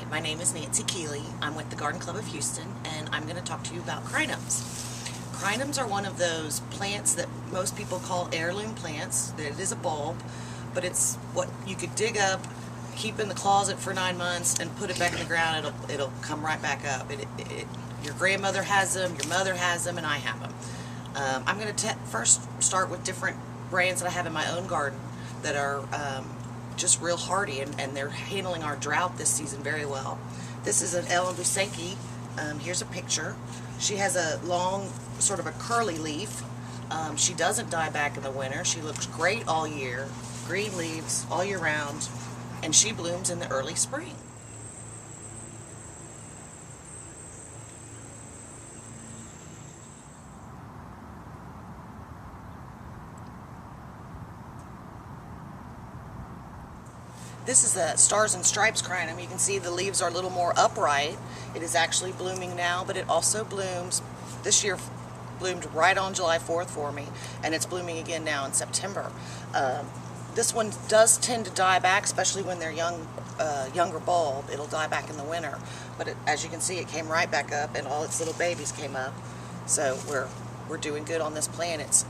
My name is Nancy Keely. I'm with the Garden Club of Houston, and I'm going to talk to you about crinums. Crinums are one of those plants that most people call heirloom plants. It is a bulb, but it's what you could dig up, keep in the closet for 9 months, and put it back in the ground. It'll come right back up. Your grandmother has them, your mother has them, and I have them. I'm going to first start with different brands that I have in my own garden that are just real hardy, and they're handling our drought this season very well. This is an Ellen Busenki. Here's a picture. She has a long, sort of a curly leaf. She doesn't die back in the winter. She looks great all year, green leaves all year round, and she blooms in the early spring. This is a Stars and Stripes crinum. You can see the leaves are a little more upright. It is actually blooming now, but it also blooms. This year bloomed right on July 4th for me, and it's blooming again now in September. This one does tend to die back, especially when they're younger bulb. It'll die back in the winter, but as you can see, it came right back up, and all its little babies came up. So we're doing good on this plant. It's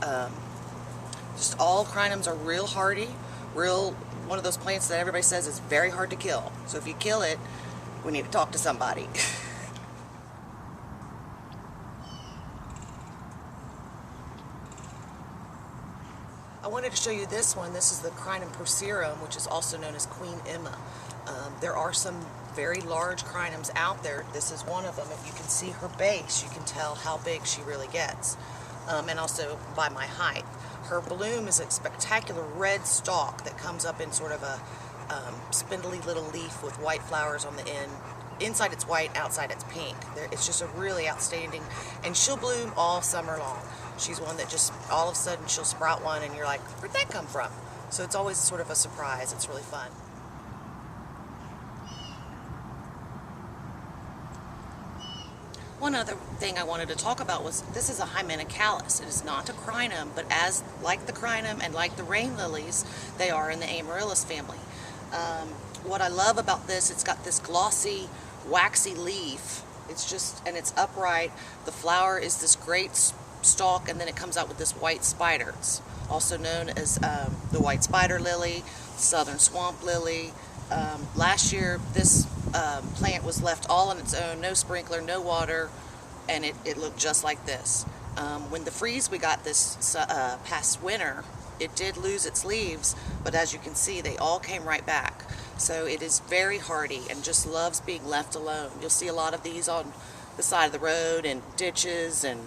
just all crinums are real hardy, one of those plants that everybody says is very hard to kill. So if you kill it, we need to talk to somebody. I wanted to show you this one. This is the Crinum procerum, which is also known as Queen Emma. There are some very large crinums out there. This is one of them. If you can see her base, you can tell how big she really gets. And also by my height. Her bloom is a spectacular red stalk that comes up in sort of a spindly little leaf with white flowers on the end. Inside it's white, outside it's pink. It's just a really outstanding, and she'll bloom all summer long. She's one that just all of a sudden she'll sprout one and you're like, where'd that come from? So it's always sort of a surprise. It's really fun. One other thing I wanted to talk about was this is a Hymenacalis. It is not a crinum, but like the crinum and like the rain lilies, they are in the amaryllis family. What I love about this, it's got this glossy, waxy leaf. And it's upright. The flower is this great stalk, and then it comes out with this white spider. It's also known as the white spider lily, southern swamp lily. Last year, this plant was left all on its own, no sprinkler, no water, and it looked just like this. When the freeze we got this past winter, it did lose its leaves, but as you can see, they all came right back. So it is very hardy and just loves being left alone. You'll see a lot of these on the side of the road and ditches and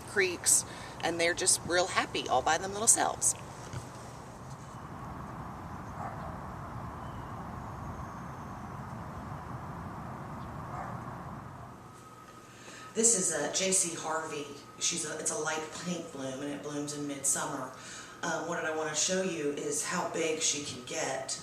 creeks, and they're just real happy all by them little selves. This is a J.C. Harvey. It's a light pink bloom, and it blooms in midsummer. What I want to show you is how big she can get.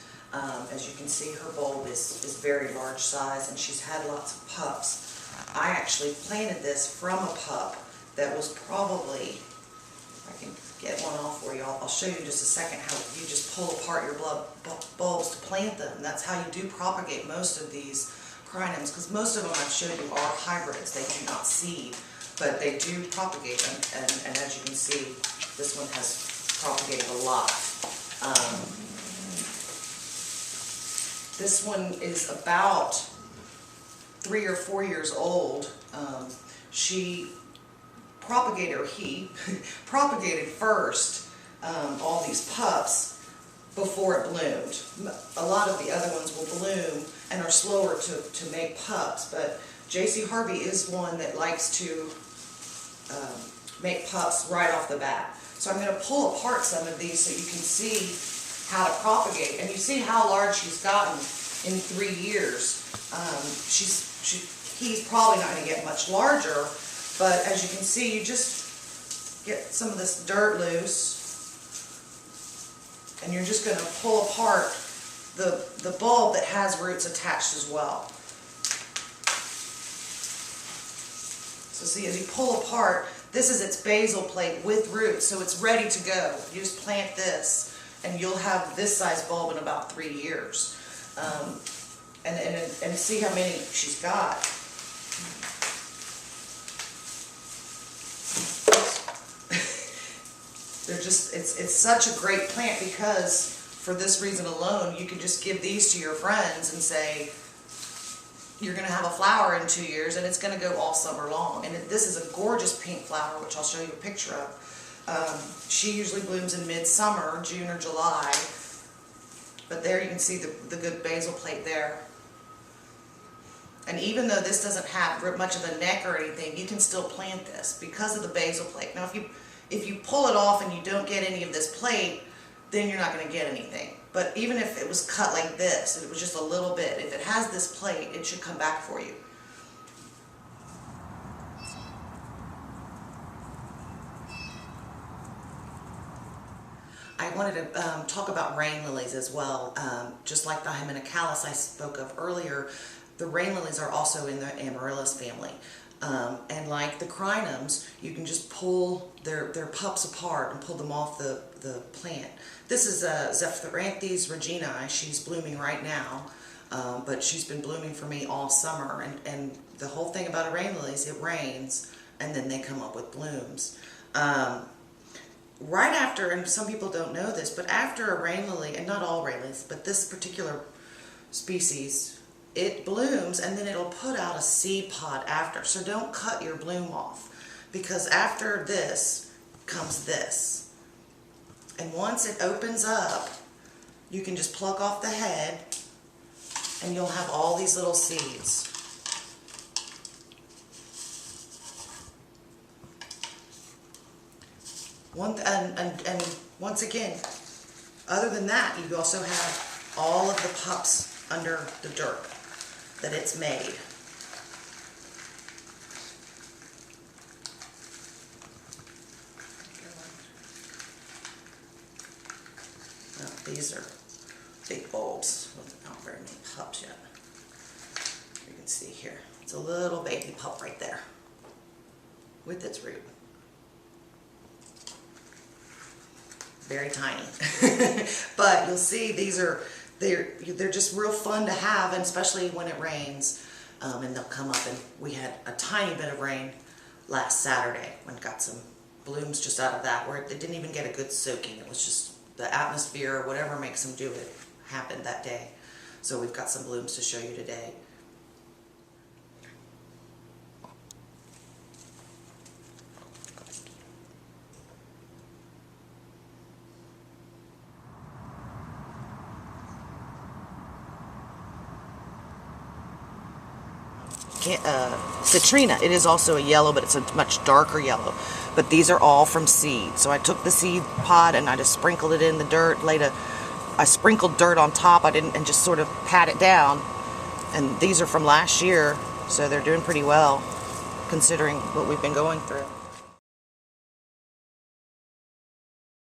As you can see, her bulb is very large size, and she's had lots of pups. I actually planted this from a pup that was probably, if I can get one off for you, I'll show you in just a second how you just pull apart your bulbs to plant them. That's how you do propagate most of these crinums, because most of them I've showed you are hybrids. They do not seed, but they do propagate them, and as you can see, this one has propagated a lot. This one is about 3 or 4 years old. He propagated first all these pups before it bloomed. A lot of the other ones will bloom and are slower to make pups, but J.C. Harvey is one that likes to make pups right off the bat. So I'm going to pull apart some of these so you can see how to propagate, and you see how large she's gotten in 3 years. He's probably not going to get much larger, but as you can see, you just get some of this dirt loose, and you're just going to pull apart the bulb that has roots attached as well. So see, as you pull apart, this is its basal plate with roots, so it's ready to go. You just plant this, and you'll have this size bulb in about 3 years. and see how many she's got. They're just, it's such a great plant because for this reason alone, you can just give these to your friends and say, you're going to have a flower in 2 years and it's going to go all summer long. And this is a gorgeous pink flower, which I'll show you a picture of. She usually blooms in midsummer, June or July. But there you can see the good basil plate there. And even though this doesn't have much of a neck or anything, you can still plant this because of the basil plate. Now if you pull it off and you don't get any of this plate, then you're not going to get anything. But even if it was cut like this, and it was just a little bit, if it has this plate, it should come back for you. I wanted to talk about rain lilies as well. Just like the Hymenacalis I spoke of earlier, the rain lilies are also in the Amaryllis family. And like the Crinums, you can just pull their pups apart and pull them off the plant. This is Zephyranthus reginae. She's blooming right now, but she's been blooming for me all summer. And the whole thing about a rain lily is it rains and then they come up with blooms. Right after, and some people don't know this, but after a rain lily, and not all rain lilies, but this particular species, it blooms and then it'll put out a seed pod after. So don't cut your bloom off, because after this comes this. And once it opens up, you can just pluck off the head and you'll have all these little seeds. And once again, other than that, you also have all of the pups under the dirt that it's made. Well, these are big bulbs with not very many pups yet. You can see here, it's a little baby pup right there with its root. Very tiny. But you'll see they're just real fun to have, and especially when it rains, and they'll come up. And we had a tiny bit of rain last Saturday when got some blooms just out of that, where they didn't even get a good soaking. It was just the atmosphere or whatever makes them do it happened that day. So we've got some blooms to show you today. Citrina. It is also a yellow, but it's a much darker yellow. But these are all from seed. So I took the seed pod and I just sprinkled it in the dirt. I sprinkled dirt on top. I didn't, and just sort of pat it down. And these are from last year, so they're doing pretty well considering what we've been going through.